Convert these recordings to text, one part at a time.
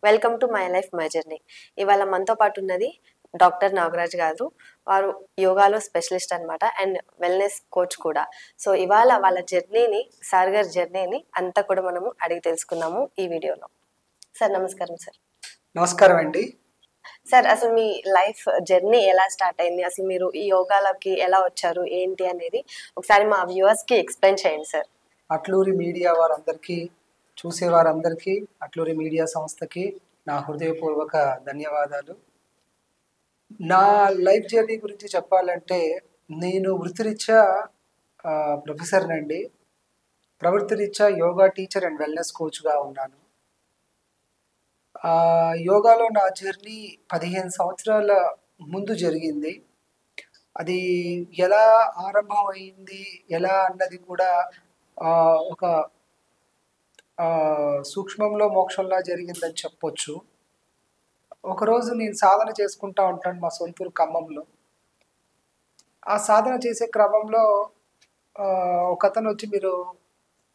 Welcome to my life my journey. ఇవాళ మనతో పాటు ఉన్నది డాక్టర్ నాగరాజ్ గారు. వారు యోగాలో స్పెషలిస్ట్ అన్నమాట అండ్ వెల్నెస్ కోచ్ కూడా. సో ఇవాళ వాళ్ళ జర్నీని, సార్ గారి జర్నీని అంతా కూడా మనము అడిగి తెలుసుకుందాము ఈ వీడియోలో. సార్ నమస్కారం. సార్ నమస్కారం అండి. సార్ అసలు మీ లైఫ్ జర్నీ ఎలా స్టార్ట్ అయింది, అసలు మీరు ఈ యోగాలోకి ఎలా వచ్చారు, ఏంటి అనేది ఒకసారి మా వ్యూవర్స్ కి ఎక్స్ప్లెయిన్ చేయండి సార్. అట్లూరి మీడియా వారందరికీ, చూసేవారందరికీ, అట్లూరి మీడియా సంస్థకి నా హృదయపూర్వక ధన్యవాదాలు. నా లైఫ్ జర్నీ గురించి చెప్పాలంటే, నేను వృత్తిరీత్యా ప్రొఫెసర్నండి. ప్రవృత్తిరీత్యా యోగా టీచర్ అండ్ వెల్నెస్ కోచ్గా ఉన్నాను. యోగాలో నా జర్నీ 15 సంవత్సరాల ముందు జరిగింది. అది ఎలా ఆరంభమైంది, ఎలా అన్నది కూడా ఒక సూక్ష్మంలో మోక్షంలా జరిగిందని చెప్పొచ్చు. ఒకరోజు నేను సాధన చేసుకుంటా ఉంటాను మా సొంతూరు ఖమ్మంలో. ఆ సాధన చేసే క్రమంలో ఒకతను వచ్చి, మీరు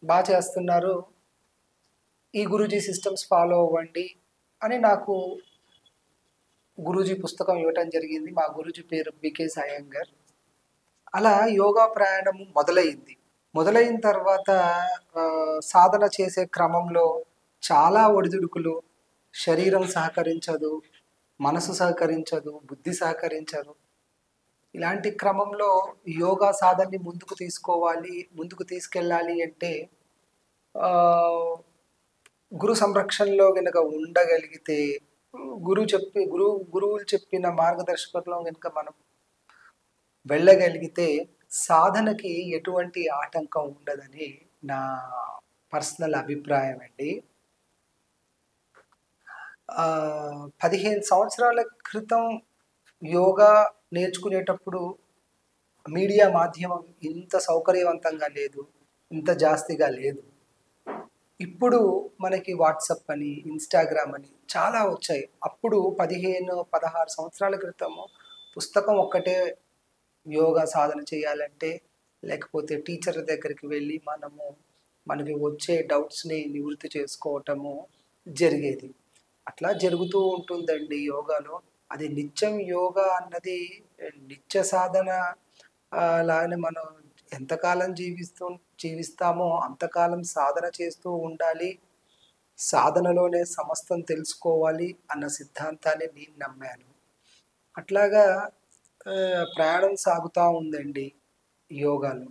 బాగా చేస్తున్నారు, ఈ గురూజీ సిస్టమ్స్ ఫాలో అవ్వండి అని నాకు గురూజీ పుస్తకం ఇవ్వటం జరిగింది. మా గురూజీ పేరు బికేఎస్ అయ్యంగార్. అలా యోగా ప్రయాణం మొదలైన తర్వాత సాధన చేసే క్రమంలో చాలా ఒడిదుడుకులు. శరీరం సహకరించదు, మనసు సహకరించదు, బుద్ధి సహకరించదు. ఇలాంటి క్రమంలో యోగా సాధనని ముందుకు తీసుకెళ్ళాలి అంటే గురు సంరక్షణలో కనుక ఉండగలిగితే, గురువులు చెప్పిన మార్గదర్శకత్వంలో కనుక మనం వెళ్ళగలిగితే సాధనకి ఎటువంటి ఆటంకం ఉండదని నా పర్సనల్ అభిప్రాయం అండి. 15 సంవత్సరాల క్రితం యోగా నేర్చుకునేటప్పుడు మీడియా మాధ్యమం ఇంత సౌకర్యవంతంగా లేదు, ఇంత జాస్తిగా లేదు. ఇప్పుడు మనకి వాట్సాప్ అని, ఇన్స్టాగ్రామ్ అని చాలా వచ్చాయి. అప్పుడు 15-16 సంవత్సరాల క్రితము పుస్తకం ఒక్కటే యోగా సాధన చేయాలంటే, లేకపోతే టీచర్ దగ్గరికి వెళ్ళి మనకి వచ్చే డౌట్స్ని నివృత్తి చేసుకోవటము జరిగేది. అట్లా జరుగుతూ ఉంటుందండి యోగాలో. అది నిత్యం యోగా అన్నది నిత్య సాధన లానే మనం ఎంతకాలం జీవిస్తామో అంతకాలం సాధన చేస్తూ ఉండాలి, సాధనలోనే సమస్తం తెలుసుకోవాలి అన్న సిద్ధాంతాన్ని నేను నమ్మాను. అట్లాగా ప్రయాణం సాగుతూ ఉందండి యోగాలో.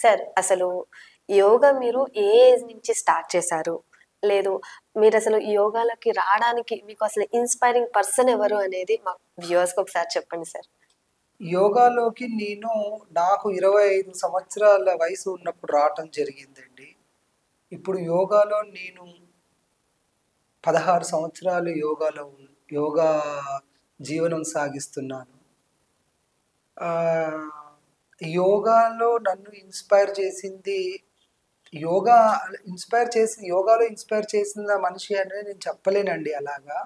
సార్ అసలు యోగా మీరు ఏ ఏజ్ నుంచి స్టార్ట్ చేశారు, లేదు మీరు అసలు యోగాలోకి రావడానికి మీకు అసలు ఇన్స్పైరింగ్ పర్సన్ ఎవరు అనేది మా వ్యూవర్స్కి ఒకసారి చెప్పండి సార్. యోగాలోకి నాకు 25 సంవత్సరాల వయసు ఉన్నప్పుడు రావటం జరిగిందండి. ఇప్పుడు యోగాలో నేను 16 సంవత్సరాలు యోగా జీవనం సాగిస్తున్నాను. యోగాలో నన్ను యోగాలో ఇన్స్పైర్ చేసిన మనిషి అనేది నేను చెప్పలేనండి అలాగా.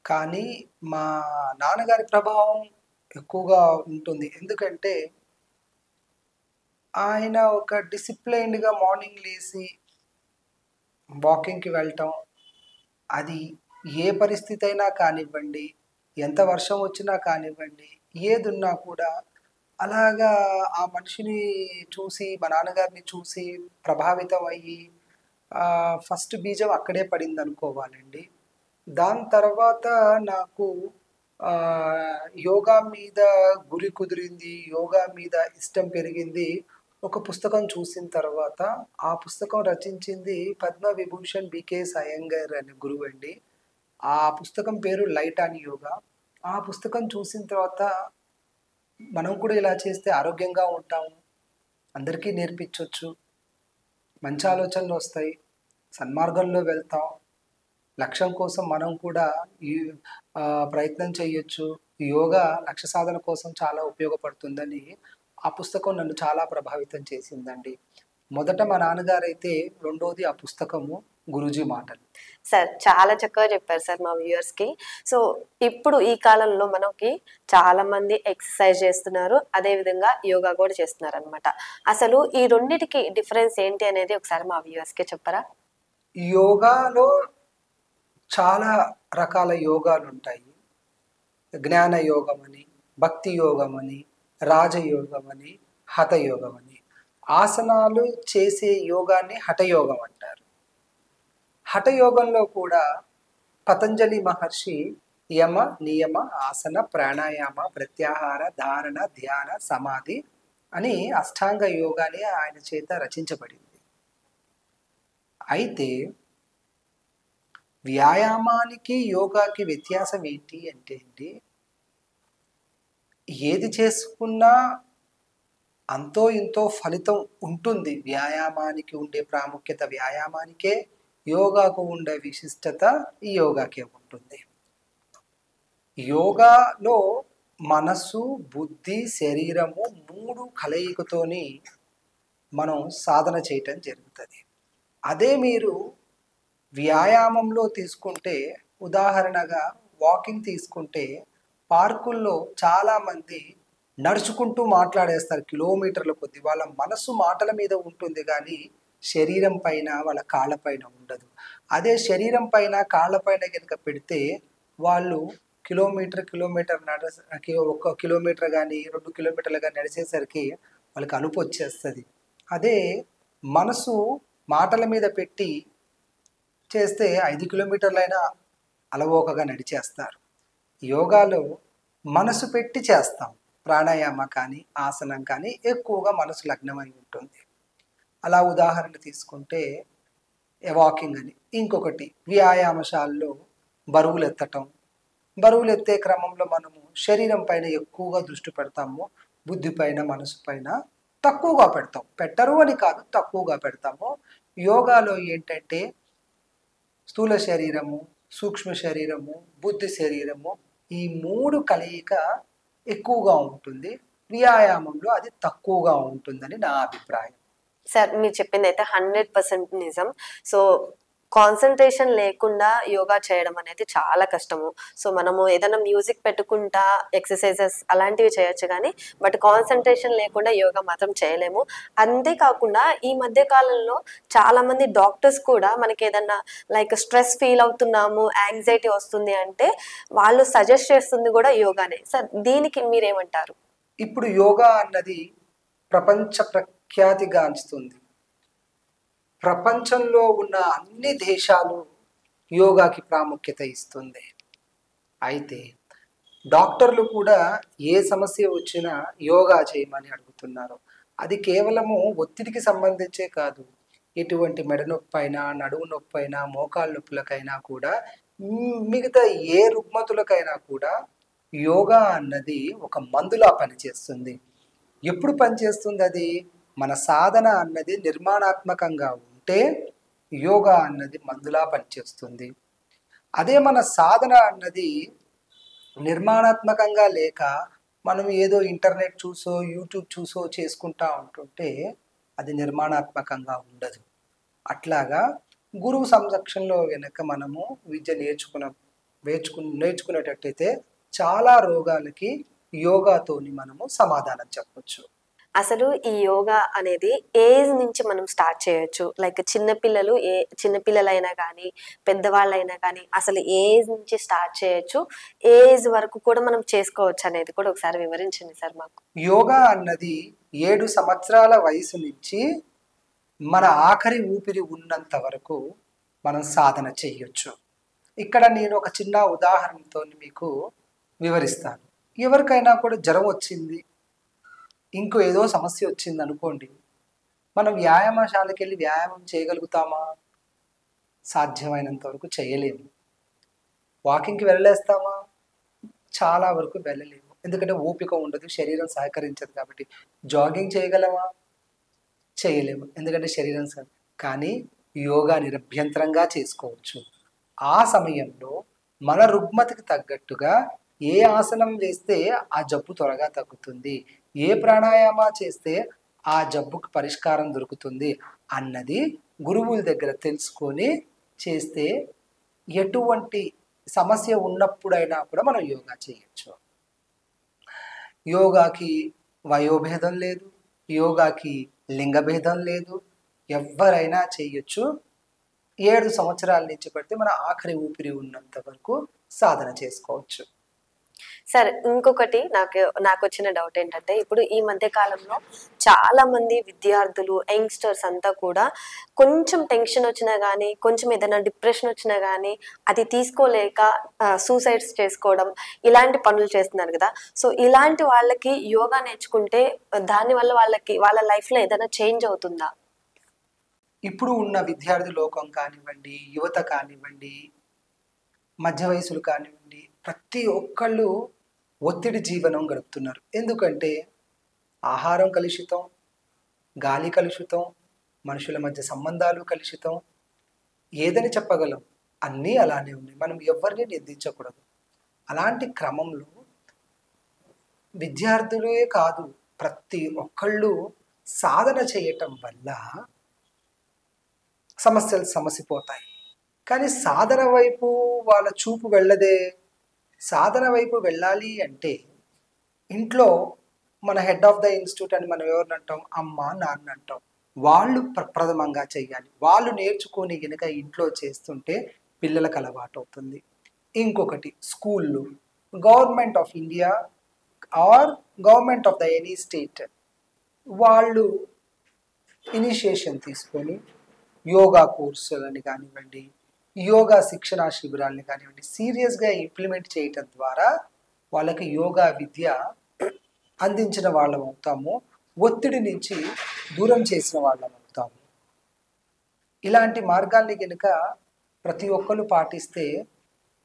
కానీ మా నాన్నగారి ప్రభావం ఎక్కువగా ఉంటుంది. ఎందుకంటే ఆయన ఒక డిసిప్లైన్డ్గా మార్నింగ్ లేచి వాకింగ్కి వెళ్ళటం, అది ఏ పరిస్థితి అయినా కానివ్వండి, ఎంత వర్షం వచ్చినా కానివ్వండి, ఏదున్నా కూడా అలాగా ఆ మనిషిని చూసి, మా నాన్నగారిని చూసి ప్రభావితం అయ్యి ఫస్ట్ బీజం అక్కడే పడింది అనుకోవాలండి. దాని తర్వాత నాకు యోగా మీద గురి కుదిరింది, యోగా మీద ఇష్టం పెరిగింది ఒక పుస్తకం చూసిన తర్వాత. ఆ పుస్తకం రచించింది పద్మవిభూషణ్ బికేఎస్ అయ్యంగార్ అనే గురువు అండి. ఆ పుస్తకం పేరు లైట్ ఆన్ యోగా. ఆ పుస్తకం చూసిన తర్వాత మనం కూడా ఇలా చేస్తే ఆరోగ్యంగా ఉంటాము, అందరికీ నేర్పించవచ్చు, మంచి ఆలోచనలు వస్తాయి, సన్మార్గంలో వెళ్తాం, లక్ష్యం కోసం మనం కూడా ఈ ప్రయత్నం చేయొచ్చు, యోగా లక్ష్య సాధన కోసం చాలా ఉపయోగపడుతుందని ఆ పుస్తకం నన్ను చాలా ప్రభావితం చేసిందండి. మొదట మా నాన్నగారు అయితే, రెండోది ఆ పుస్తకము, గురూజీ మాటలు. సార్ చాలా చక్కగా చెప్పారు సార్ మా వ్యూవర్స్ కి. సో ఇప్పుడు ఈ కాలంలో మనకి చాలా మంది ఎక్సర్సైజ్ చేస్తున్నారు, అదే విధంగా యోగా కూడా చేస్తున్నారు అనమాట. అసలు ఈ రెండిటికి డిఫరెన్స్ ఏంటి అనేది ఒకసారి మా వ్యూవర్స్ కి చెప్పరా? యోగాలో చాలా రకాల యోగాలు ఉంటాయి. జ్ఞాన యోగం అని, భక్తి యోగం అని, రాజయోగం అని, హఠయోగం అని. ఆసనాలు చేసే యోగాన్ని హఠయోగం అంటారు. హఠయోగంలో కూడా పతంజలి మహర్షి యమ నియమ ఆసన ప్రాణాయామ ప్రత్యాహార ధారణ ధ్యాన సమాధి అని అష్టాంగ యోగాన్ని ఆయన చేత రచించబడింది. అయితే వ్యాయామానికి యోగాకి వ్యత్యాసం ఏంటి అంటే అండి, ఏది చేసుకున్నా అంతో ఇంతో ఫలితం ఉంటుంది. వ్యాయామానికి ఉండే ప్రాముఖ్యత వ్యాయామానికే, యోగాకు ఉండే విశిష్టత ఈ యోగాకే ఉంటుంది. యోగాలో మనసు బుద్ధి శరీరము 3 కలయికతోని మనం సాధన చేయటం జరుగుతుంది. అదే మీరు వ్యాయామంలో తీసుకుంటే, ఉదాహరణగా వాకింగ్ తీసుకుంటే, పార్కుల్లో చాలామంది నడుచుకుంటూ మాట్లాడేస్తారు కిలోమీటర్ల కొద్ది. వాళ్ళ మనసు మాటల మీద ఉంటుంది కానీ శరీరం పైన వాళ్ళ కాళ్ళ పైన ఉండదు. అదే శరీరం పైన కాళ్ళ పైన కనుక పెడితే వాళ్ళు కిలోమీటర్ 1 కిలోమీటర్ కానీ 2 కిలోమీటర్లు కానీ నడిచేసరికి వాళ్ళకి అలుపు వచ్చేస్తుంది. అదే మనసు మాటల మీద పెట్టి చేస్తే 5 కిలోమీటర్లైనా అలవోకగా నడిచేస్తారు. యోగాలో మనసు పెట్టి చేస్తాం. ప్రాణాయామ కానీ ఆసనం కానీ ఎక్కువగా మనసు లగ్నమై ఉంటుంది. అలా ఉదాహరణ తీసుకుంటే వాకింగ్ అని. ఇంకొకటి వ్యాయామశాలలో బరువులు ఎత్తటం. బరువులు ఎత్తే క్రమంలో మనము శరీరం పైన ఎక్కువగా దృష్టి పెడతాము, బుద్ధి పైన మనసు పైన తక్కువగా పెడతాం. పెట్టరు అని కాదు, తక్కువగా పెడతాము. యోగాలో ఏంటంటే స్థూల శరీరము, సూక్ష్మ శరీరము, బుద్ధి శరీరము ఈ 3 కలయిక ఎక్కువగా ఉంటుంది. వ్యాయామంలో అది తక్కువగా ఉంటుందని నా అభిప్రాయం. సార్ మీరు చెప్పింది అయితే 100% నిజం. సో కాన్సన్ట్రేషన్ లేకుండా యోగా చేయడం అనేది చాలా కష్టము. సో మనము ఏదైనా మ్యూజిక్ పెట్టుకుంటా ఎక్సర్సైజెస్ అలాంటివి చేయొచ్చు కానీ బట్ కాన్సన్ట్రేషన్ లేకుండా యోగా మాత్రం చేయలేము. అంతేకాకుండా ఈ మధ్య కాలంలో చాలా మంది డాక్టర్స్ కూడా మనకి ఏదన్నా లైక్ స్ట్రెస్ ఫీల్ అవుతున్నాము, యాంగ్జైటీ వస్తుంది అంటే వాళ్ళు సజెస్ట్ చేస్తుంది కూడా యోగానే. సార్ దీనికి మీరేమంటారు? ఇప్పుడు యోగా అన్నది ప్రపంచ ప్రఖ్యాతిగాంచుతుంది. ప్రపంచంలో ఉన్న అన్ని దేశాలు యోగాకి ప్రాముఖ్యత ఇస్తుంది. అయితే డాక్టర్లు కూడా ఏ సమస్య వచ్చినా యోగా చేయమని అడుగుతున్నారు. అది కేవలము ఒత్తిడికి సంబంధించే కాదు, ఎటువంటి మెడ నొప్పి అయినా, నడుము నొప్పి అయినా, మోకాళ్ళ నొప్పులకైనా కూడా, మిగతా ఏ రుగ్మతులకైనా కూడా యోగా అన్నది ఒక మందులా పనిచేస్తుంది. ఎప్పుడు పనిచేస్తుంది అది? మన సాధన అన్నది నిర్మాణాత్మకంగా ఉంటే యోగా అన్నది మందులా పనిచేస్తుంది. అదే మన సాధన అన్నది నిర్మాణాత్మకంగా లేక మనం ఏదో ఇంటర్నెట్ చూసో యూట్యూబ్ చూసో చేసుకుంటా ఉంటుంటే అది నిర్మాణాత్మకంగా ఉండదు. అట్లాగా గురువు సంరక్షణలో వెనక మనము విద్య నేర్చుకునేటట్టయితే చాలా రోగాలకి యోగాతోని మనము సమాధానం చెప్పొచ్చు. అసలు ఈ యోగా అనేది ఏజ్ నుంచి మనం స్టార్ట్ చేయొచ్చు? లైక్ చిన్నపిల్లలైనా కానీ పెద్దవాళ్ళైనా కానీ అసలు ఏజ్ నుంచి స్టార్ట్ చేయొచ్చు, ఏజ్ వరకు కూడా మనం చేసుకోవచ్చు అనేది కూడా ఒకసారి వివరించండి సార్ మాకు. యోగా అన్నది 7 సంవత్సరాల వయసు నుంచి మన ఆఖరి ఊపిరి ఉన్నంత వరకు మనం సాధన చేయొచ్చు. ఇక్కడ నేను ఒక చిన్న ఉదాహరణతో మీకు వివరిస్తాను. ఎవరికైనా కూడా జ్వరం వచ్చింది, ఇంకో ఏదో సమస్య వచ్చింది అనుకోండి, మనం వ్యాయామశాలకు వెళ్ళి వ్యాయామం చేయగలుగుతామా? సాధ్యమైనంత వరకు చేయలేము. వాకింగ్కి వెళ్ళలేస్తామా? చాలా వరకు వెళ్ళలేము, ఎందుకంటే ఓపిక ఉండదు, శరీరం సహకరించదు కాబట్టి. జాగింగ్ చేయగలమా? చేయలేము, ఎందుకంటే శరీరం కానీ యోగా నిరభ్యంతరంగా చేసుకోవచ్చు. ఆ సమయంలో మన రుగ్మతకి తగ్గట్టుగా ఏ ఆసనం వేస్తే ఆ జబ్బు త్వరగా తగ్గుతుంది, ఏ ప్రాణాయామ చేస్తే ఆ జబ్బుకు పరిష్కారం దొరుకుతుంది అన్నది గురువుల దగ్గర తెలుసుకొని చేస్తే ఎటువంటి సమస్య ఉన్నప్పుడైనా కూడా మనం యోగా చేయొచ్చు. యోగాకి వయోభేదం లేదు, యోగాకి లింగభేదం లేదు, ఎవరైనా చేయొచ్చు. 7 సంవత్సరాల నుంచి పెడితే మన ఆఖరి ఊపిరి ఉన్నంత వరకు సాధన చేసుకోవచ్చు. సరే, ఇంకొకటి నాకు వచ్చిన డౌట్ ఏంటంటే, ఇప్పుడు ఈ మధ్య కాలంలో చాలా మంది విద్యార్థులు, యంగ్స్టర్స్ అంతా కూడా కొంచెం టెన్షన్ వచ్చినా గానీ, కొంచెం ఏదైనా డిప్రెషన్ వచ్చినా గానీ, అది తీసుకోలేక సూసైడ్స్ చేసుకోవడం, ఇలాంటి పనులు చేస్తున్నారు కదా. సో ఇలాంటి వాళ్ళకి యోగా నేర్చుకుంటే దానివల్ల వాళ్ళ లైఫ్ లో ఏదైనా చేంజ్ అవుతుందా? ఇప్పుడు ఉన్న విద్యార్థి లోకం కానివ్వండి, యువత కానివ్వండి, మధ్య వయసులు కానివ్వండి, ప్రతి ఒక్కళ్ళు ఒత్తిడి జీవనం గడుపుతున్నారు. ఎందుకంటే ఆహారం కలుషితం, గాలి కలుషితం, మనుషుల మధ్య సంబంధాలు కలుషితం. ఏదని చెప్పగలం? అన్నీ అలానే ఉన్నాయి. మనం ఎవరిని నిందించకూడదు. అలాంటి క్రమంలో విద్యార్థులే కాదు, ప్రతి ఒక్కళ్ళు సాధన చేయటం వల్ల సమస్యలు సమసిపోతాయి. కానీ సాధన వైపు వాళ్ళ చూపు వెళ్ళదే. సాధన వైపు వెళ్ళాలి అంటే ఇంట్లో మన హెడ్ ఆఫ్ ద ఇన్స్టిట్యూట్ అని మనం ఎవరిని అంటాం? అమ్మ, నాన్న అంటాం. వాళ్ళు ప్రథమంగా చెయ్యాలి. వాళ్ళు నేర్చుకొని గనుక ఇంట్లో చేస్తుంటే పిల్లలకు అలవాటు అవుతుంది. ఇంకొకటి స్కూళ్ళు, government of India or government of the any state వాళ్ళు ఇనిషియేషన్ తీసుకొని యోగా కోర్సులని కానివ్వండి, యోగా శిక్షణా శిబిరాలని కానివ్వండి సీరియస్గా ఇంప్లిమెంట్ చేయటం ద్వారా వాళ్ళకి యోగా విద్య అందించిన వాళ్ళం అవుతాము, ఒత్తిడి నుంచి దూరం చేసిన వాళ్ళం అవుతాము. ఇలాంటి మార్గాల్ని కనుక ప్రతి ఒక్కరు పాటిస్తే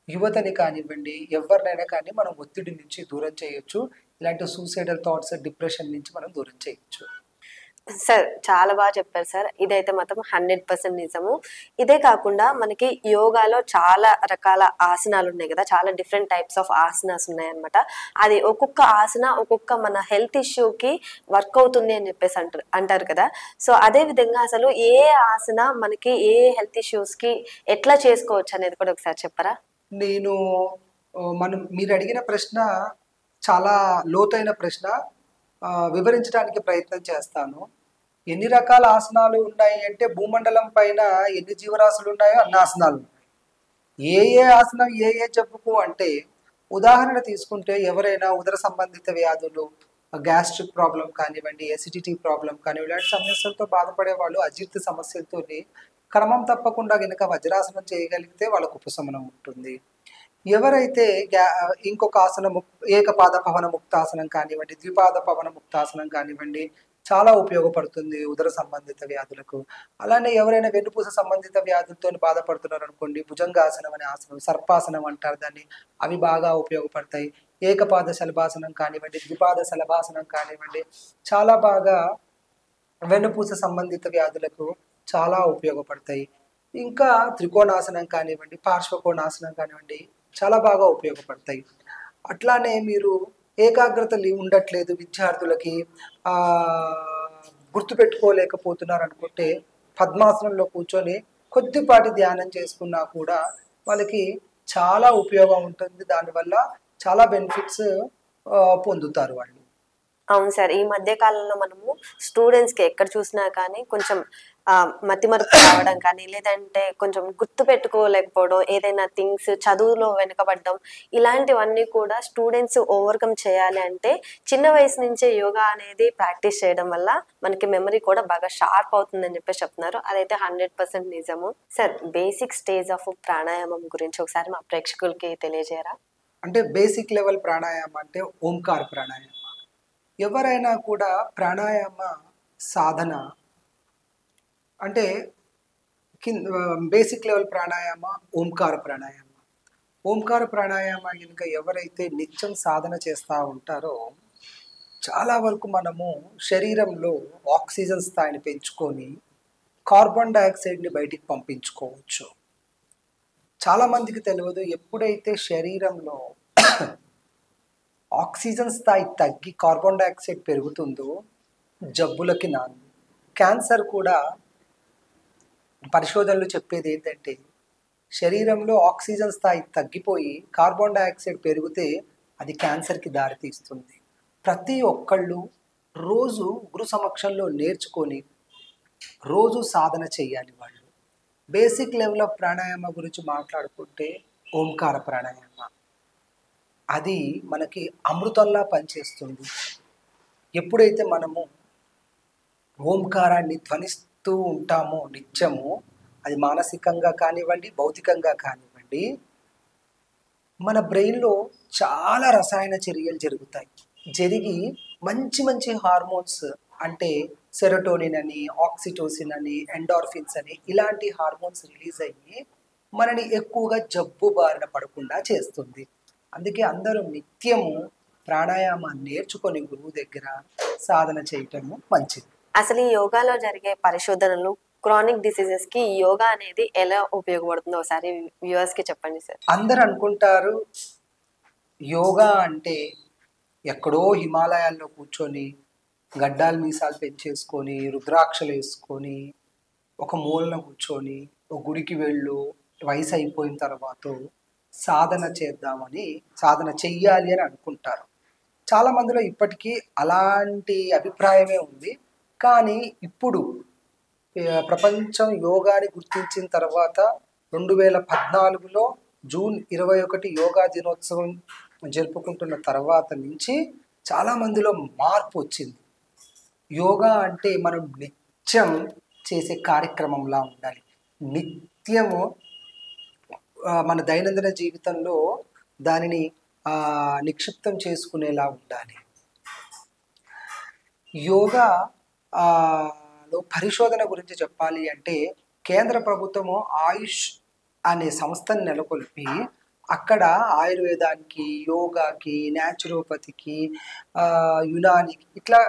యువతని కానివ్వండి, ఎవరినైనా కానీ మనం ఒత్తిడి నుంచి దూరం చేయొచ్చు. ఇలాంటి సూసైడల్ థాట్స్, డిప్రెషన్ నుంచి మనం దూరం చేయొచ్చు. సార్ చాలా బాగా చెప్పారు సార్. ఇదైతే మాత్రం 100% నిజము. ఇదే కాకుండా మనకి యోగాలో చాలా రకాల ఆసనాలు ఉన్నాయి కదా, చాలా డిఫరెంట్ టైప్స్ ఆఫ్ ఆసనాస్ ఉన్నాయన్నమాట. అది ఒక్కొక్క ఆసన ఒక్కొక్క మన హెల్త్ ఇష్యూకి వర్క్ అవుతుంది అని చెప్పేసి అంటారు కదా. సో అదే విధంగా అసలు ఏ ఆసన మనకి ఏ హెల్త్ ఇష్యూస్కి ఎట్లా చేసుకోవచ్చు అనేది కూడా ఒకసారి చెప్పరా? మీరు అడిగిన ప్రశ్న చాలా లోతైన ప్రశ్న. వివరించడానికి ప్రయత్నం చేస్తాను. ఎన్ని రకాల ఆసనాలు ఉన్నాయి అంటే భూమండలం పైన ఎన్ని జీవరాశులు ఉన్నాయో అన్ని ఆసనాలు ఉన్నాయి. ఏ ఆసనం ఏ జబ్బుకు అంటే, ఉదాహరణ తీసుకుంటే ఎవరైనా ఉదర సంబంధిత వ్యాధులు, గ్యాస్ట్రిక్ ప్రాబ్లం కానివ్వండి, ఎసిడిటీ ప్రాబ్లం కానివ్వండి, ఇలాంటి సమస్యలతో బాధపడే వాళ్ళు అజీర్తి సమస్యలతో క్రమం తప్పకుండా కనుక వజ్రాసనం చేయగలిగితే వాళ్ళకు ఉపశమనం ఉంటుంది. ఎవరైతే ఇంకొక ఆసనం ఏకపాద పవన ముక్తాసనం కానివ్వండి, ద్విపాద పవన ముక్తాసనం కానివ్వండి చాలా ఉపయోగపడుతుంది ఉదర సంబంధిత వ్యాధులకు. అలానే ఎవరైనా వెన్నుపూస సంబంధిత వ్యాధులతో బాధపడుతున్నారు అనుకోండి, భుజంగాసనం అనే ఆసనం, సర్పాసనం అంటారు దాన్ని, అవి బాగా ఉపయోగపడతాయి. ఏకపాద శలభాసనం కానివ్వండి, ద్విపాద శలభాసనం కానివ్వండి చాలా బాగా వెన్నుపూస సంబంధిత వ్యాధులకు చాలా ఉపయోగపడతాయి. ఇంకా త్రికోణాసనం కానివ్వండి, పార్శ్వకోణాసనం కానివ్వండి చాలా బాగా ఉపయోగపడతాయి. అట్లానే మీరు ఏకాగ్రత ఉండట్లేదు, విద్యార్థులకి గుర్తుపెట్టుకోలేకపోతున్నారు అనుకుంటే పద్మాసనంలో కూర్చొని కొద్దిపాటి ధ్యానం చేసుకున్నా కూడా వాళ్ళకి చాలా ఉపయోగం ఉంటుంది. దానివల్ల చాలా బెనిఫిట్స్ పొందుతారు వాళ్ళు. అవును సార్, ఈ మధ్య కాలంలో మనము స్టూడెంట్స్కి ఎక్కడ చూసినా కానీ కొంచెం మతిమరుపు రావడం కానీ, లేదంటే కొంచెం గుర్తు పెట్టుకోలేకపోవడం, ఏదైనా థింగ్స్ చదువులో వెనుకబడడం, ఇలాంటివన్నీ కూడా స్టూడెంట్స్ ఓవర్కమ్ చేయాలి అంటే చిన్న వయసు నుంచే యోగా అనేది ప్రాక్టీస్ చేయడం వల్ల మనకి మెమరీ కూడా బాగా షార్ప్ అవుతుందని చెప్పేసి చెప్తున్నారు. అదైతే 100% నిజము. సార్, బేసిక్ స్టేజ్ ఆఫ్ ప్రాణాయామం గురించి ఒకసారి మా ప్రేక్షకులకి తెలియజేయరా? అంటే బేసిక్ లెవెల్ ప్రాణాయామం అంటే ఓంకార ప్రాణాయామం. ఎవరైనా కూడా ప్రాణాయామ సాధన అంటే బేసిక్ లెవెల్ ప్రాణాయామ ఓంకార ప్రాణాయామ. ఓంకార ప్రాణాయామ కనుక ఎవరైతే నిత్యం సాధన చేస్తూ ఉంటారో చాలా వరకు మనము శరీరంలో ఆక్సిజన్ స్థాయిని పెంచుకొని కార్బన్ డైఆక్సైడ్ని బయటికి పంపించుకోవచ్చు. చాలామందికి తెలియదు, ఎప్పుడైతే శరీరంలో ఆక్సిజన్ స్థాయి తగ్గి కార్బన్ డైఆక్సైడ్ పెరుగుతుందో జబ్బులకి నాంది. క్యాన్సర్ కూడా పరిశోధనలు చెప్పేది ఏంటంటే, శరీరంలో ఆక్సిజన్ స్థాయి తగ్గిపోయి కార్బన్ డైఆక్సైడ్ పెరిగితే అది క్యాన్సర్కి దారితీస్తుంది. ప్రతి ఒక్కళ్ళు రోజు గురు సమక్షంలో నేర్చుకొని రోజు సాధన చేయాలి. వాళ్ళు బేసిక్ లెవెల్ ఆఫ్ ప్రాణాయామ గురించి మాట్లాడుకుంటే ఓంకార ప్రాణాయామ, అది మనకి అమృతంలా పనిచేస్తుంది. ఎప్పుడైతే మనము ఓంకారాన్ని ధ్వనిస్తూ ఉంటామో నిత్యము, అది మానసికంగా కానివ్వండి, భౌతికంగా కానివ్వండి, మన బ్రెయిన్లో చాలా రసాయన చర్యలు జరుగుతాయి. జరిగి మంచి మంచి హార్మోన్స్ అంటే సెరోటోనిన్ అని, ఆక్సిటోసిన్ అని, ఎండార్ఫిన్స్ అని ఇలాంటి హార్మోన్స్ రిలీజ్ అయ్యి మనని ఎక్కువగా జబ్బు బారిన పడకుండా చేస్తుంది. అందుకే అందరూ నిత్యము ప్రాణాయామాన్ని నేర్చుకొని గురువు దగ్గర సాధన చేయటము మంచిది. అసలు ఈ యోగాలో జరిగే పరిశోధనలు క్రానిక్ డిసీజెస్ కి యోగా అనేది ఎలా ఉపయోగపడుతుందో ఒకసారి వ్యూవర్స్ కి చెప్పండి సార్. అందరు అనుకుంటారు యోగా అంటే ఎక్కడో హిమాలయాల్లో కూర్చొని గడ్డాలు మీసాలు పెంచేసుకొని రుద్రాక్షలు వేసుకొని ఒక మూలన కూర్చొని ఒక గుడికి వెళ్ళు, వయసు అయిపోయిన తర్వాత సాధన చేద్దామని, సాధన చెయ్యాలి అని అనుకుంటారు. చాలా మందిలో ఇప్పటికీ అలాంటి అభిప్రాయమే ఉంది. కానీ ఇప్పుడు ప్రపంచం యోగాని గుర్తించిన తర్వాత 2014లో జూన్ 21 యోగా దినోత్సవం జరుపుకుంటున్న తర్వాత నుంచి చాలా మందిలో మార్పు వచ్చింది. యోగా అంటే మనం నిత్యం చేసే కార్యక్రమంలా ఉండాలి. నిత్యము మన దైనందిన జీవితంలో దానిని నిక్షిప్తం చేసుకునేలా ఉండాలి. యోగా లో పరిశోధన గురించి చెప్పాలి అంటే కేంద్ర ప్రభుత్వము ఆయుష్ అనే సంస్థను నెలకొల్పి అక్కడ ఆయుర్వేదానికి, యోగాకి, న్యాచురోపతికి, యునానికి ఇట్లా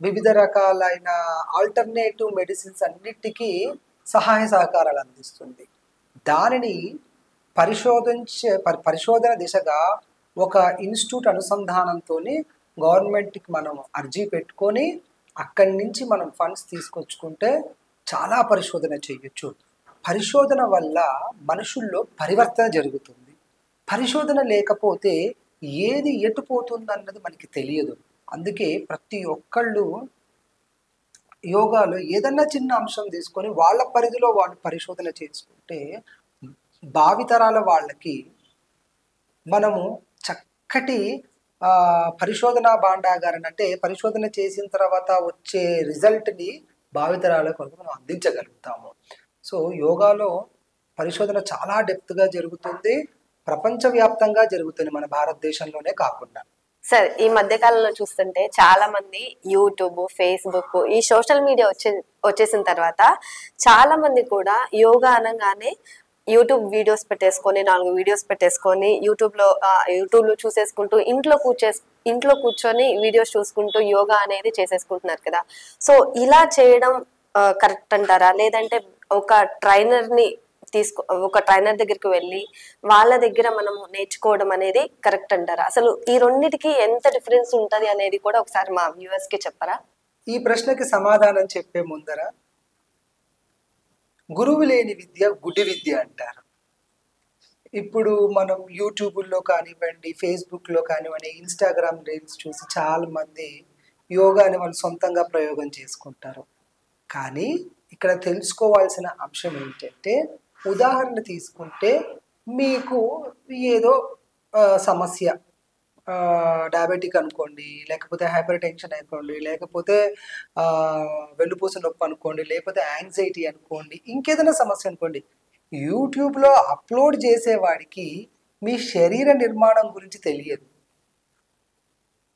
వివిధ రకాలైన ఆల్టర్నేటివ్ మెడిసిన్స్ అన్నిటికీ సహాయ సహకారాలు అందిస్తుంది. దానిని పరిశోధన దిశగా ఒక ఇన్స్టిట్యూట్ అనుసంధానంతో గవర్నమెంట్కి మనం అర్జీ పెట్టుకొని అక్కడి నుంచి మనం ఫండ్స్ తీసుకొచ్చుకుంటే చాలా పరిశోధన చేయొచ్చు. పరిశోధన వల్ల మనుషుల్లో పరివర్తన జరుగుతుంది. పరిశోధన లేకపోతే ఏది ఎటుపోతుంది అన్నది మనకి తెలియదు. అందుకే ప్రతి ఒక్కళ్ళు యోగాలో ఏదన్నా చిన్న అంశం తీసుకొని వాళ్ళ పరిధిలో వాళ్ళు పరిశోధన చేసుకుంటే భావితరాల వాళ్ళకి మనము చక్కటి పరిశోధన భాండాగారం అంటే పరిశోధన చేసిన తర్వాత వచ్చే రిజల్ట్ని భావితరాల కొరకు మనం అందించగలుగుతాము. సో యోగాలో పరిశోధన చాలా డెప్త్గా జరుగుతుంది, ప్రపంచవ్యాప్తంగా జరుగుతుంది, మన భారతదేశంలోనే కాకుండా. సార్ ఈ మధ్య కాలంలో చూస్తుంటే చాలా మంది యూట్యూబ్, ఫేస్బుక్ ఈ సోషల్ మీడియా వచ్చేసిన తర్వాత చాలా మంది కూడా యోగా అనగానే యూట్యూబ్ వీడియోస్ పెట్టేసుకొని 4 వీడియోస్ పెట్టేసుకొని యూట్యూబ్ లో చూసేసుకుంటూ ఇంట్లో కూర్చొని వీడియోస్ చూసుకుంటూ యోగా అనేది చేసేసుకుంటున్నారు కదా. సో ఇలా చేయడం కరెక్ట్ అంటారా, లేదంటే ఒక ట్రైనర్ దగ్గరికి వెళ్ళి వాళ్ళ దగ్గర మనం నేర్చుకోవడం అనేది కరెక్ట్ అంటారా? అసలు ఈ రెండిటికి ఎంత డిఫరెన్స్ ఉంటది అనేది కూడా ఒకసారి మా వ్యూవర్స్ కి చెప్పరా? ఈ ప్రశ్నకి సమాధానం చెప్పే ముందర గురువు లేని విద్య గుడి విద్య అంటారు. ఇప్పుడు మనం యూట్యూబ్లో కానివ్వండి, ఫేస్బుక్లో కానివ్వండి, ఇన్స్టాగ్రామ్ రీల్స్ చూసి చాలా మంది యోగాని వాళ్ళు సొంతంగా ప్రయోగం చేసుకుంటారు. కానీ ఇక్కడ తెలుసుకోవాల్సిన అంశం ఏంటంటే, ఉదాహరణ తీసుకుంటే మీకు ఏదో సమస్య, డయాబెటిక్ అనుకోండి, లేకపోతే హైపర్ టెన్షన్ అనుకోండి, లేకపోతే వెన్నుపూస నొప్పి అనుకోండి, లేకపోతే యాంగ్జైటీ అనుకోండి, ఇంకేదైనా సమస్య అనుకోండి, యూట్యూబ్లో అప్లోడ్ చేసేవాడికి మీ శరీర నిర్మాణం గురించి తెలియదు,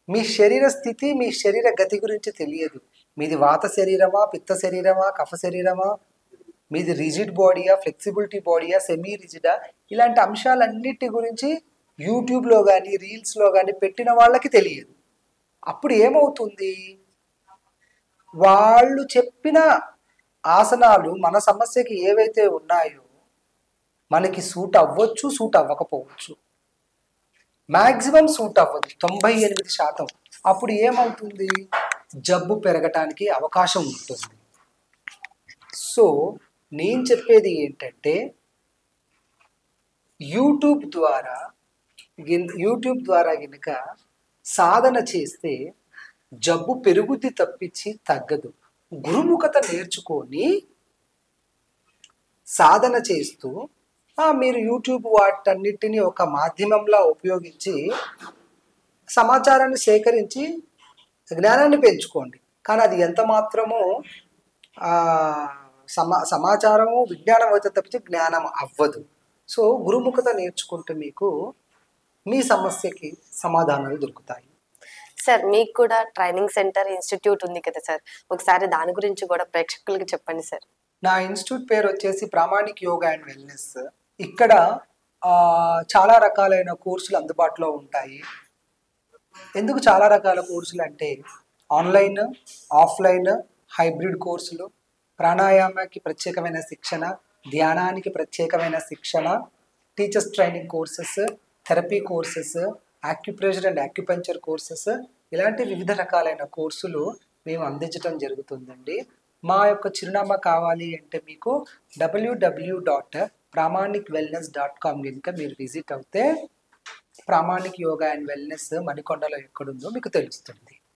మీ శరీర స్థితి, మీ శరీర గతి గురించి తెలియదు. మీది వాత శరీరమా, పిత్త శరీరమా, కఫ శరీరమా, మీది రిజిడ్ బాడీయా, ఫ్లెక్సిబిలిటీ బాడీయా, సెమీ రిజిడా, ఇలాంటి అంశాలన్నిటి గురించి యూట్యూబ్లో కానీ రీల్స్లో కానీ పెట్టిన వాళ్ళకి తెలియదు. అప్పుడు ఏమవుతుంది, వాళ్ళు చెప్పిన ఆసనాలు మన సమస్యకి ఏవైతే ఉన్నాయో మనకి సూట్ అవ్వచ్చు, సూట్ అవ్వకపోవచ్చు, మ్యాక్సిమం సూట్ అవ్వదు 98%. అప్పుడు ఏమవుతుంది, జబ్బు పెరగటానికి అవకాశం ఉంటుంది. సో నేను చెప్పేది ఏంటంటే, యూట్యూబ్ ద్వారా గనుక సాధన చేస్తే జబ్బు పెరుగుద్ది తప్పించి తగ్గదు. గురుముఖత నేర్చుకొని సాధన చేస్తూ మీరు యూట్యూబ్ వాటన్నిటిని ఒక మాధ్యమంలా ఉపయోగించి సమాచారాన్ని సేకరించి జ్ఞానాన్ని పెంచుకోండి. కానీ అది ఎంత మాత్రమో సమాచారము విజ్ఞానం అయితే తప్పితే జ్ఞానం అవ్వదు. సో గురుముఖత నేర్చుకుంటే మీకు మీ సమస్యకి సమాధానాలు దొరుకుతాయి. సార్ మీకు కూడా ట్రైనింగ్ సెంటర్ ఇన్స్టిట్యూట్ ఉంది కదా సార్, ఒకసారి దాని గురించి కూడా ప్రేక్షకులకి చెప్పండి సార్. నా ఇన్స్టిట్యూట్ పేరు వచ్చేసి ప్రామాణిక్ యోగా అండ్ వెల్నెస్. ఇక్కడ చాలా రకాలైన కోర్సులు అందుబాటులో ఉంటాయి. ఎందుకు చాలా రకాల కోర్సులు అంటే ఆన్లైన్, ఆఫ్లైన్, హైబ్రిడ్ కోర్సులు, ప్రాణాయామకి ప్రత్యేకమైన శిక్షణ, ధ్యానానికి ప్రత్యేకమైన శిక్షణ, teachers training courses, therapy courses, acupressure and acupuncture courses, ఇలాంటి వివిధ రకాలైన కోర్సులు మేము అందించడం జరుగుతుందండి. మా యొక్క చిరునామా కావాలి అంటే మీకు www.pramanicwellness.com కనుక మీరు విజిట్ అవుతే ప్రామాణిక్ యోగా అండ్ వెల్నెస్ మణికొండలో ఎక్కడుందో మీకు తెలుస్తుంది.